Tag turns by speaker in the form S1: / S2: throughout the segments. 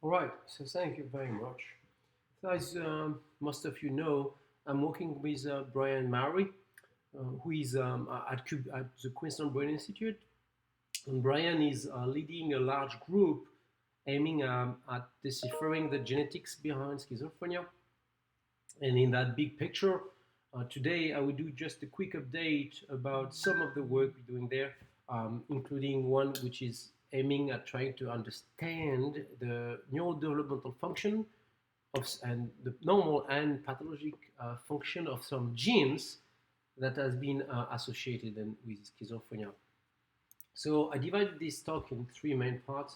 S1: All right, so thank you very much. So as most of you know, I'm working with Brian Murray, who is at the Queensland Brain Institute. And Brian is leading a large group aiming at deciphering the genetics behind schizophrenia. And in that big picture, today I will do just a quick update about some of the work we're doing there, including one which is aiming at trying to understand the neurodevelopmental function and the normal and pathologic function of some genes that has been associated with schizophrenia. So I divided this talk in three main parts.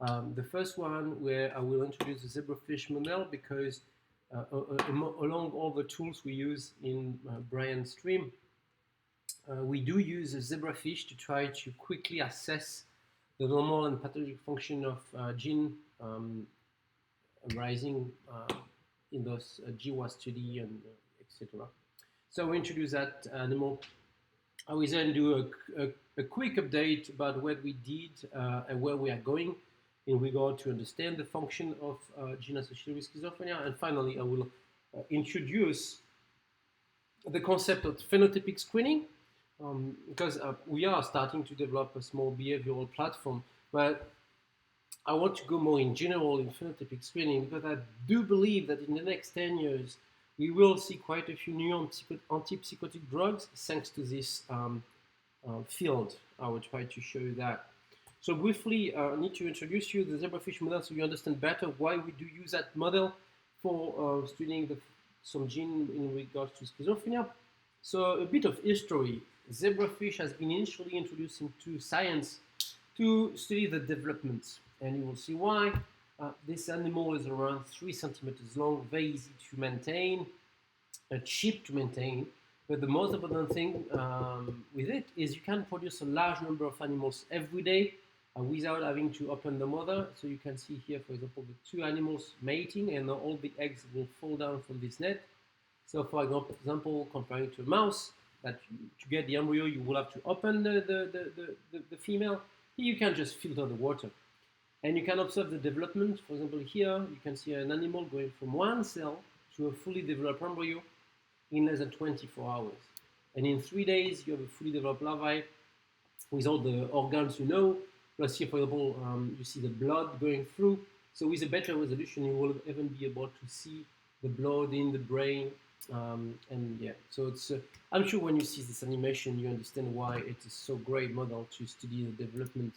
S1: The first one where I will introduce the zebrafish model because along all the tools we use in Brian's stream, we do use a zebrafish to try to quickly assess the normal and pathologic function of gene arising in those GWAS study and etc. So we introduce that animal. I will then do a quick update about what we did and where we are going in regard to understand the function of gene associated with schizophrenia. And finally, I will introduce the concept of phenotypic screening because we are starting to develop a small behavioral platform. But I want to go more in general in phenotypic screening because I do believe that in the next 10 years, we will see quite a few new antipsychotic drugs thanks to this field. I will try to show you that. So briefly, I need to introduce you the zebrafish model so you understand better why we do use that model for studying some gene in regards to schizophrenia. So a bit of history. Zebrafish has been initially introduced into science to study the development, and you will see why. This animal is around 3 centimeters long, very easy to maintain, cheap to maintain. But the most important thing with it is you can produce a large number of animals every day without having to open the mother. So you can see here, for example, the two animals mating, and all the eggs will fall down from this net. So for example, comparing to a mouse, that to get the embryo, you will have to open the female. Here you can just filter the water. And you can observe the development. For example, here you can see an animal going from one cell to a fully developed embryo in less than 24 hours. And in 3 days, you have a fully developed larvae with all the organs you know. Plus here, for example, you see the blood going through. So with a better resolution, you will even be able to see the blood in the brain. And yeah, so it's. I'm sure when you see this animation, you understand why it is so great model to study the development.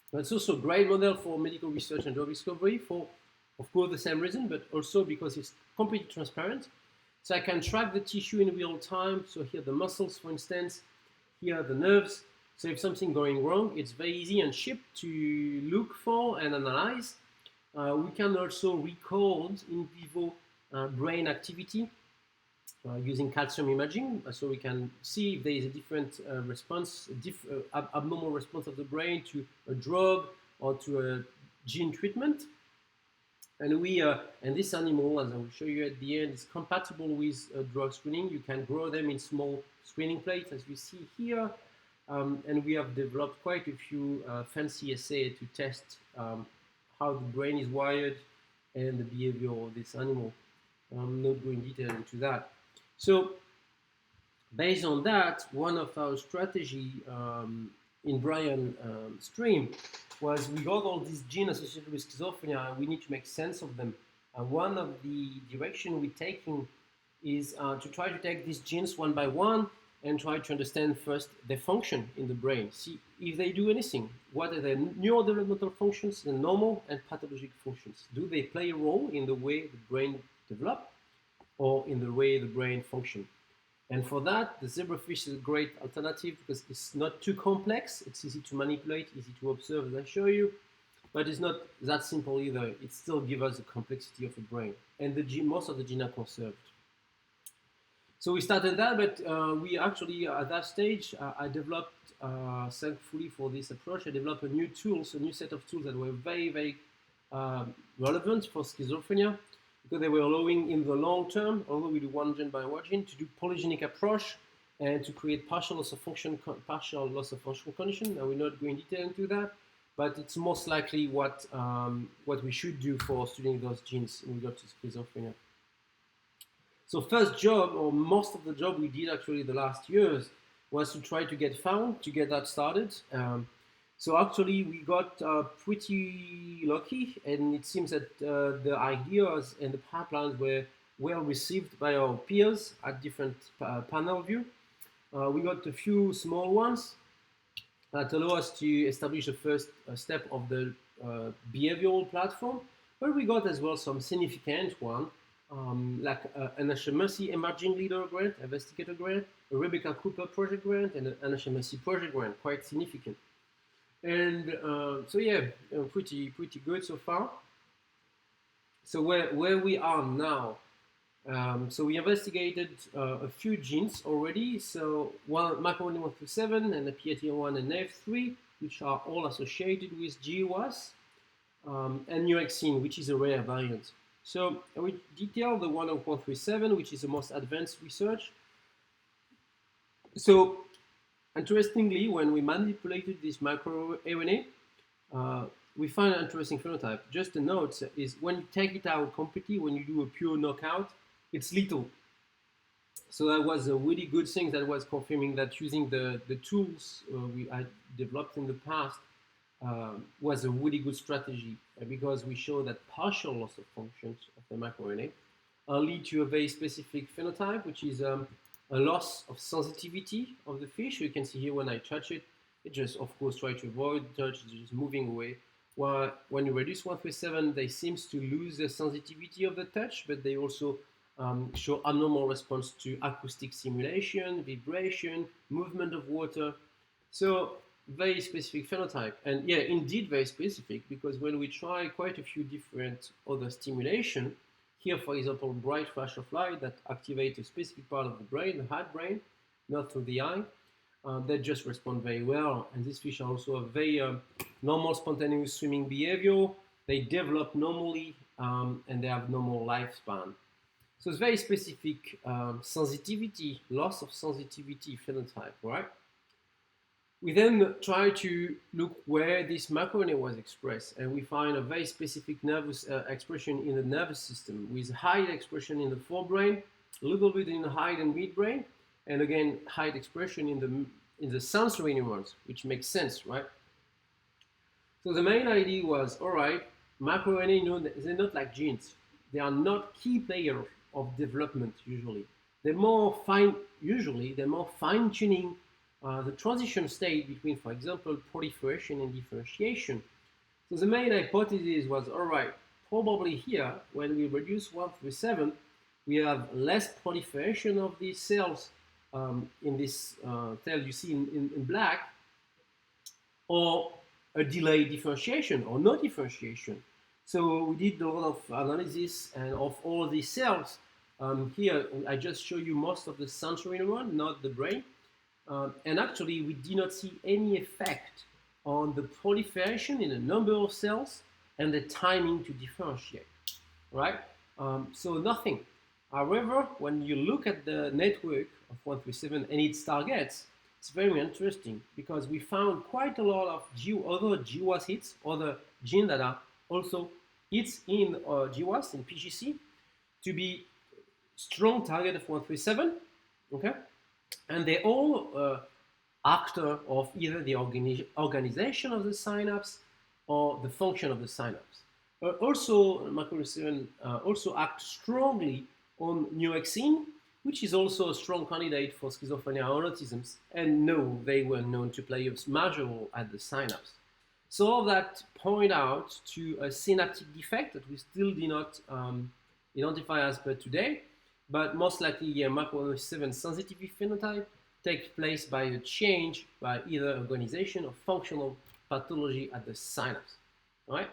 S1: But it's also a great model for medical research and drug discovery for, of course, the same reason, but also because it's completely transparent. So I can track the tissue in real time. So here the muscles, for instance, here are the nerves. So if something going wrong, it's very easy and cheap to look for and analyze. We can also record in vivo brain activity using calcium imaging, so we can see if there is a different response, abnormal response of the brain to a drug or to a gene treatment. And this animal, as I will show you at the end, is compatible with drug screening. You can grow them in small screening plates, as you see here. And we have developed quite a few fancy assays to test how the brain is wired and the behavior of this animal. I'm not going detail into that. So based on that, one of our strategy in Brian stream was we got all these genes associated with schizophrenia and we need to make sense of them. One of the direction we're taking is to try to take these genes one by one and try to understand first their function in the brain. See if they do anything. What are their neurodevelopmental functions, the normal and pathologic functions? Do they play a role in the way the brain develops or in the way the brain functions? And for that, the zebrafish is a great alternative because it's not too complex. It's easy to manipulate, easy to observe, as I show you. But it's not that simple either. It still gives us the complexity of the brain. And most of the genes are conserved. So we started that, but we actually, at that stage, I developed, thankfully for this approach, I developed a new set of tools that were very, very relevant for schizophrenia because they were allowing in the long term, although we do one gene by one gene, to do polygenic approach and to create partial loss of function condition. I will not go in detail into that. but it's most likely what we should do for studying those genes in regard to schizophrenia. So first job, or most of the job we did actually the last years, was to try to get that started. So actually we got pretty lucky, and it seems that the ideas and the pipelines were well received by our peers at different panel view. We got a few small ones that allow us to establish the first step of the behavioral platform, but we got as well some significant one, like an HMRC Emerging Leader Grant, Investigator Grant, a Rebecca Cooper Project Grant, and an HMRC Project Grant, quite significant. And so yeah, pretty good so far. So where we are now, so we investigated a few genes already. So one microRNA 127 and the PAT1 and NF3, which are all associated with GWAS, and Nuexine, which is a rare variant. So we detail the one of 137, which is the most advanced research. So interestingly, when we manipulated this microRNA, we find an interesting phenotype. Just a note is when you take it out completely, when you do a pure knockout, it's lethal. So that was a really good thing that was confirming that using the tools we had developed in the past was a really good strategy, because we show that partial loss of functions of the microRNA lead to a very specific phenotype, which is a loss of sensitivity of the fish. You can see here when I touch it, it just, of course, try to avoid touch, it's just moving away. While when you reduce 137, they seem to lose the sensitivity of the touch, but they also show abnormal response to acoustic simulation, vibration, movement of water. So very specific phenotype. And yeah, indeed very specific, because when we try quite a few different other stimulation, here, for example, bright flash of light that activate a specific part of the brain, the heart brain, not through the eye, they just respond very well. And these fish are also a very normal spontaneous swimming behavior. They develop normally and they have normal lifespan. So it's very specific sensitivity, loss of sensitivity phenotype, right? We then try to look where this microRNA was expressed, and we find a very specific nervous expression in the nervous system, with high expression in the forebrain, a little bit in the hind and midbrain, and again high expression in the sensory neurons, which makes sense, right? So the main idea was, all right, microRNA, they're not like genes. They are not key players of development usually. They're more fine-tuning the transition state between, for example, proliferation and differentiation. So the main hypothesis was, all right, probably here, when we reduce 137, we have less proliferation of these cells in this cell you see in black, or a delayed differentiation or no differentiation. So we did a lot of analysis and of all these cells. Here, I just show you most of the sensory neuron, not the brain. And actually, we did not see any effect on the proliferation in the number of cells and the timing to differentiate, right? So nothing. However, when you look at the network of 137 and its targets, it's very interesting, because we found quite a lot of other GWAS hits, other genes that are also hits in GWAS, in PGC, to be strong target of 137, okay? And they all actor of either the organization of the synapse or the function of the synapse. Also, microRNA also act strongly on Nuexine, which is also a strong candidate for schizophrenia or autism, and no, they were known to play a major role at the synapse. So all that point out to a synaptic defect that we still do not identify as per today, but most likely a microRNA sensitivity phenotype takes place by a change by either organization or functional pathology at the synapse. All right?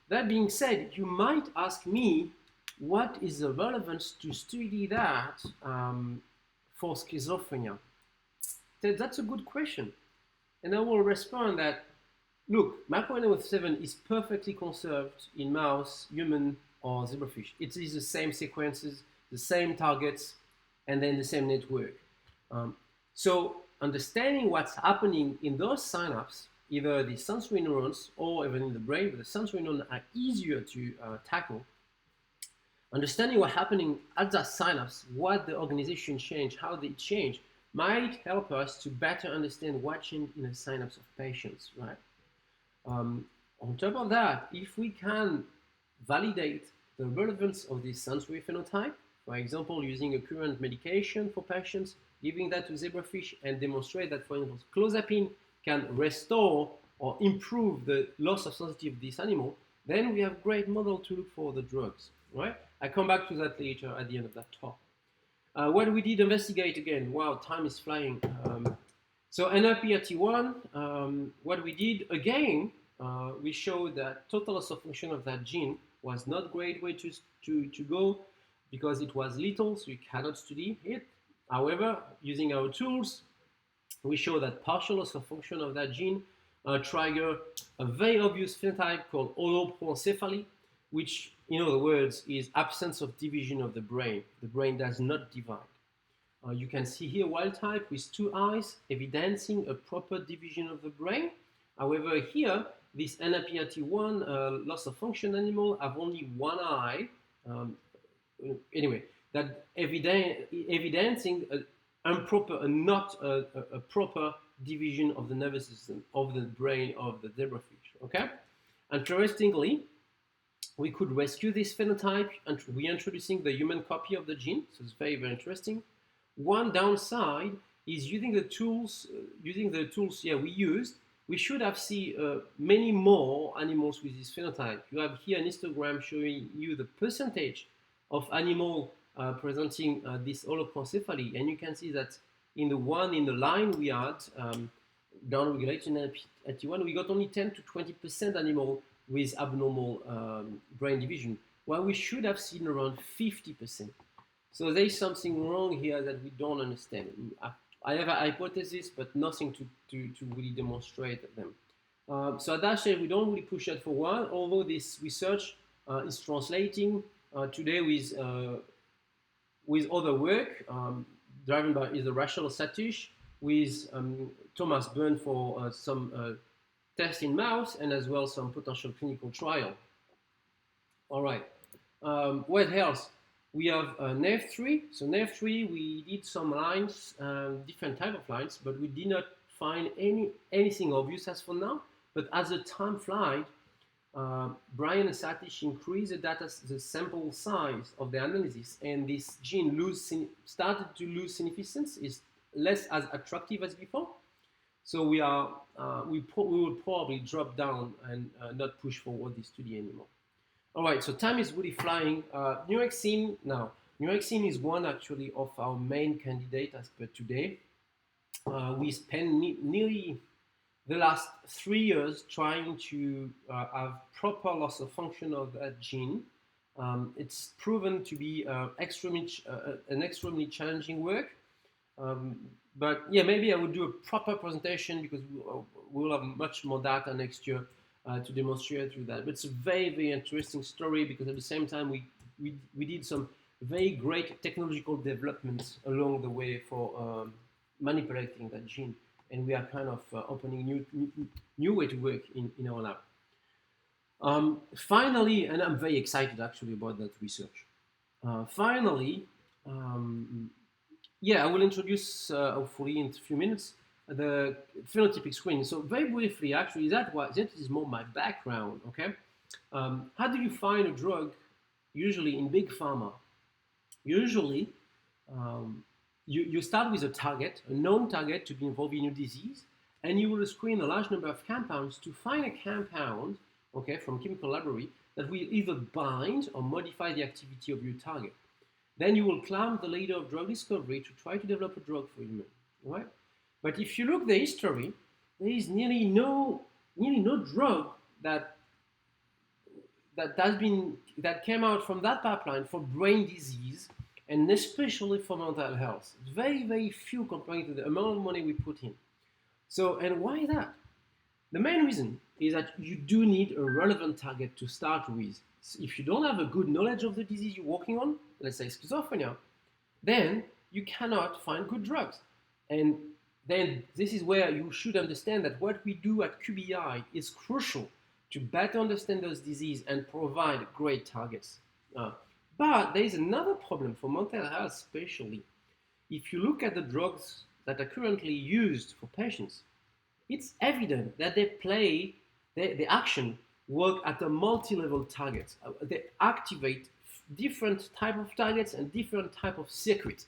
S1: That being said, you might ask me, what is the relevance to study that for schizophrenia? That's a good question. And I will respond that, look, microRNA is perfectly conserved in mouse, human, or zebrafish. It is the same sequences, the same targets, and then the same network. So understanding what's happening in those synapses either the sensory neurons or even in the brain, but the sensory neurons are easier to tackle. Understanding what's happening at that synapse, what the organization changed, how they change, might help us to better understand what changed in the synapse of patients, right? On top of that, if we can validate the relevance of this sensory phenotype, for example, using a current medication for patients, giving that to zebrafish and demonstrate that, for example, clozapine can restore or improve the loss of sensitivity of this animal, then we have a great model to look for the drugs, right? I come back to that later at the end of that talk. What we did investigate again, wow, time is flying. So NRPRT1, what we did again, we showed that total loss of function of that gene was not a great way to go because it was little, so you cannot study it. However, using our tools, we show that partial loss of function of that gene trigger a very obvious phenotype called holoproencephaly, which, in other words, is absence of division of the brain. The brain does not divide. You can see here wild type with 2 eyes, evidencing a proper division of the brain. However, here, this NRPRT1 loss of function animal have only 1 eye. Anyway, that evidencing not a proper division of the nervous system, of the brain of the zebrafish, okay? Interestingly, we could rescue this phenotype and reintroducing the human copy of the gene, so it's very, very interesting. One downside is using the tools we used, we should have seen many more animals with this phenotype. You have here an histogram showing you the percentage of animal presenting this holoproencephaly, and you can see that in the line we had downregulation NRPRT1, we got only 10 to 20% animal with abnormal brain division, while we should have seen around 50%. So there is something wrong here that we don't understand. I have a hypothesis, but nothing to really demonstrate them. So at that stage, we don't really push that forward, although this research is translating today with other work driven by either Rachel Satish, with Thomas Byrne for some tests in mouse, and as well some potential clinical trial. All right, what else? We have NEV3. So NEV3, we did some lines, different type of lines, but we did not find anything obvious as for now. But as the time flies, Brian and Satish increased the sample size of the analysis, and this gene started to lose significance, is less as attractive as before. So we will probably drop down and not push forward this study anymore. All right, so time is really flying. Neurexin is one actually of our main candidate as per today. We spent nearly the last 3 years trying to have proper loss of function of that gene. It's proven to be an extremely challenging work. But yeah, maybe I would do a proper presentation because we'll have much more data next year to demonstrate through that. But it's a very, very interesting story because at the same time we did some very great technological developments along the way for manipulating that gene, and we are kind of opening new way to work in our lab. Finally, and I'm very excited actually about that research. Finally, I will introduce hopefully in a few minutes the phenotypic screening. So very briefly, actually, that is more my background. Okay, how do you find a drug? Usually in big pharma, usually you start with a target, a known target to be involved in your disease, and you will screen a large number of compounds to find a compound, okay, from chemical library that will either bind or modify the activity of your target. Then you will climb the ladder of drug discovery to try to develop a drug for human, right? But if you look at the history, there is nearly no drug that came out from that pipeline for brain disease, and especially for mental health. Very, very few compared to the amount of money we put in. So, and why that? The main reason is that you do need a relevant target to start with. So if you don't have a good knowledge of the disease you're working on, let's say schizophrenia, then you cannot find good drugs. And then this is where you should understand that what we do at QBI is crucial to better understand those diseases and provide great targets. But there is another problem for mental health, especially. If you look at the drugs that are currently used for patients, it's evident that the action work at a multi-level target. They activate different type of targets and different type of circuits.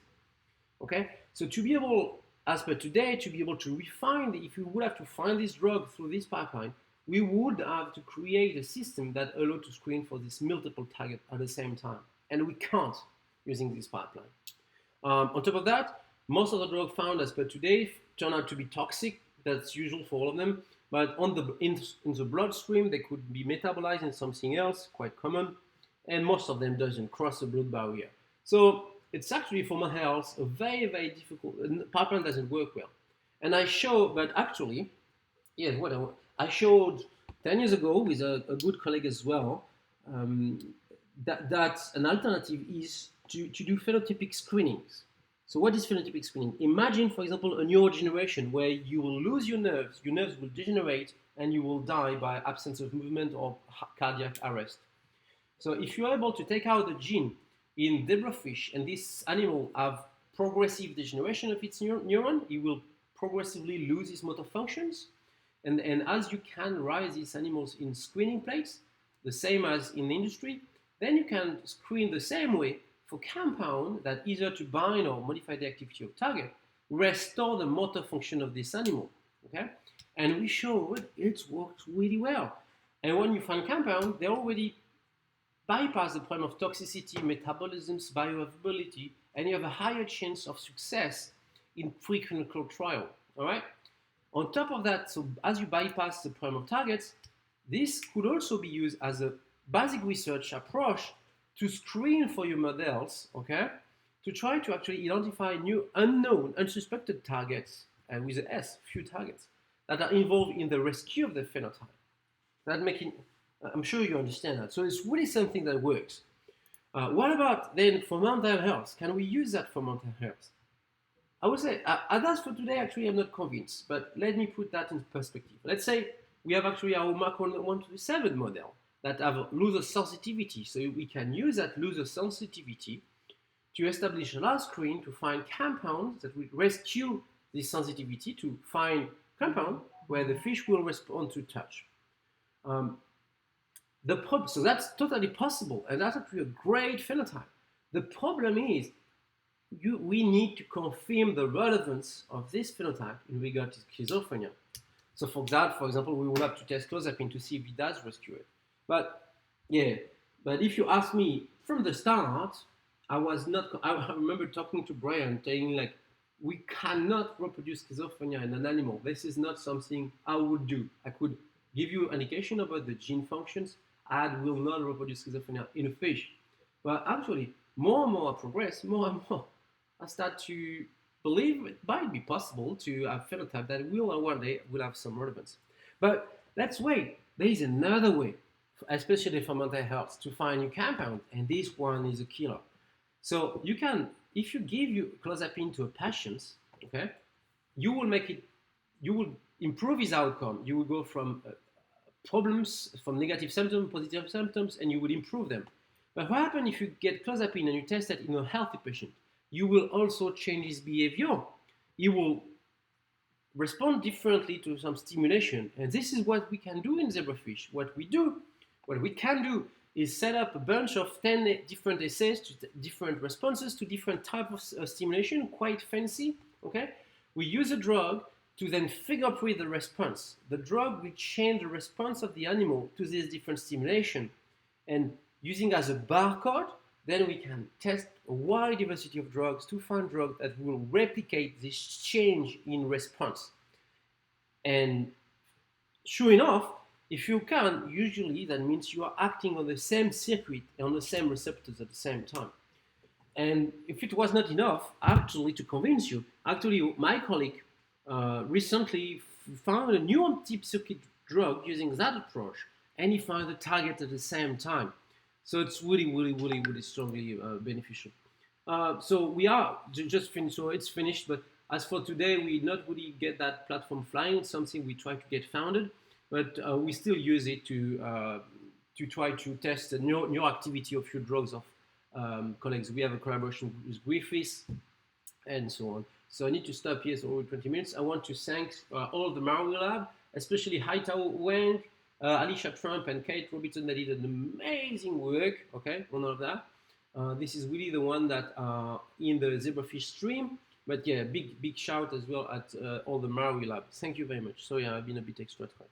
S1: Okay, so to be able, as per today, to be able to refine, if we would have to find this drug through this pipeline, we would have to create a system that allows to screen for this multiple target at the same time, and we can't using this pipeline. On top of that, most of the drugs found as per today turn out to be toxic. That's usual for all of them. But in the bloodstream, they could be metabolized in something else, quite common. And most of them doesn't cross the blood barrier. So it's actually for my health a very, very difficult, pipeline doesn't work well. And I show, but actually, yes, what I showed 10 years ago with a good colleague as well, that an alternative is to do phenotypic screenings. So what is phenotypic screening? Imagine, for example, a neurodegeneration where you will lose your nerves will degenerate, and you will die by absence of movement or cardiac arrest. So if you are able to take out the gene in zebrafish, and this animal have progressive degeneration of its neuron, it will progressively lose its motor functions. And as you can raise these animals in screening plates, the same as in the industry, then you can screen the same way for compound that either to bind or modify the activity of target, restore the motor function of this animal. Okay, and we showed it works really well. And when you find compound, they already bypass the problem of toxicity, metabolisms, bioavailability, and you have a higher chance of success in preclinical trial. All right. On top of that, so as you bypass the problem of targets, this could also be used as a basic research approach to screen for your models, okay, to try to actually identify new unknown, unsuspected targets, with an S, few targets, that are involved in the rescue of the phenotype. That making, I'm sure you understand that. So it's really something that works. What about then for mental health? Can we use that for mental health? I would say, as for today, actually, I'm not convinced, but let me put that in perspective. Let's say we have actually our Macron 127 model that have loser sensitivity. So we can use that loser sensitivity to establish a large screen to find compounds that will rescue this sensitivity to find compound where the fish will respond to touch. So that's totally possible, and that's actually a great phenotype. The problem is we need to confirm the relevance of this phenotype in regard to schizophrenia. So for that, for example, we will have to test clozapine to see if it does rescue it. But yeah, but if you ask me from the start, I remember talking to Brian saying like, we cannot reproduce schizophrenia in an animal. This is not something I would do. I could give you an indication about the gene functions. I will not reproduce schizophrenia in a fish. But actually, more and more I progress, more and more I start to believe it might be possible to have phenotype that will one day will have some relevance. But let's wait. There is another way, especially for mental health, to find new compound, and this one is a killer. So you can, if you give clozapine to a patient, okay, you will improve his outcome. You will go from problems, from negative symptoms, positive symptoms, and you will improve them. But what happens if you get clozapine and you test it in a healthy patient? You will also change his behavior. He will respond differently to some stimulation. And this is what we can do in zebrafish. What we can do is set up a bunch of 10 different assays to different responses to different types of stimulation, quite fancy, okay? We use a drug to then fingerprint the response. The drug will change the response of the animal to this different stimulation. And using as a barcode, then we can test a wide diversity of drugs to find drugs that will replicate this change in response. And sure enough, if you can, usually that means you are acting on the same circuit and on the same receptors at the same time. And if it was not enough, actually, to convince you, actually, my colleague recently found a new anti-circuit drug using that approach, and he found the target at the same time. So it's really, really, really, really strongly beneficial. So we are just finished. So it's finished, but As for today, we not really get that platform flying. It's something we try to get founded, but we still use it to try to test a new activity of few drugs of colleagues. We have a collaboration with Griffiths and so on. So I need to stop here, so over 20 minutes. I want to thank all of the Mario Lab, especially Haitao Wang, Alicia Trump, and Kate Robertson that did an amazing work, okay, on all of that. This is really the one that in the zebrafish stream, but yeah, big shout as well at all the Mario Lab. Thank you very much. Sorry, I've been a bit extra time.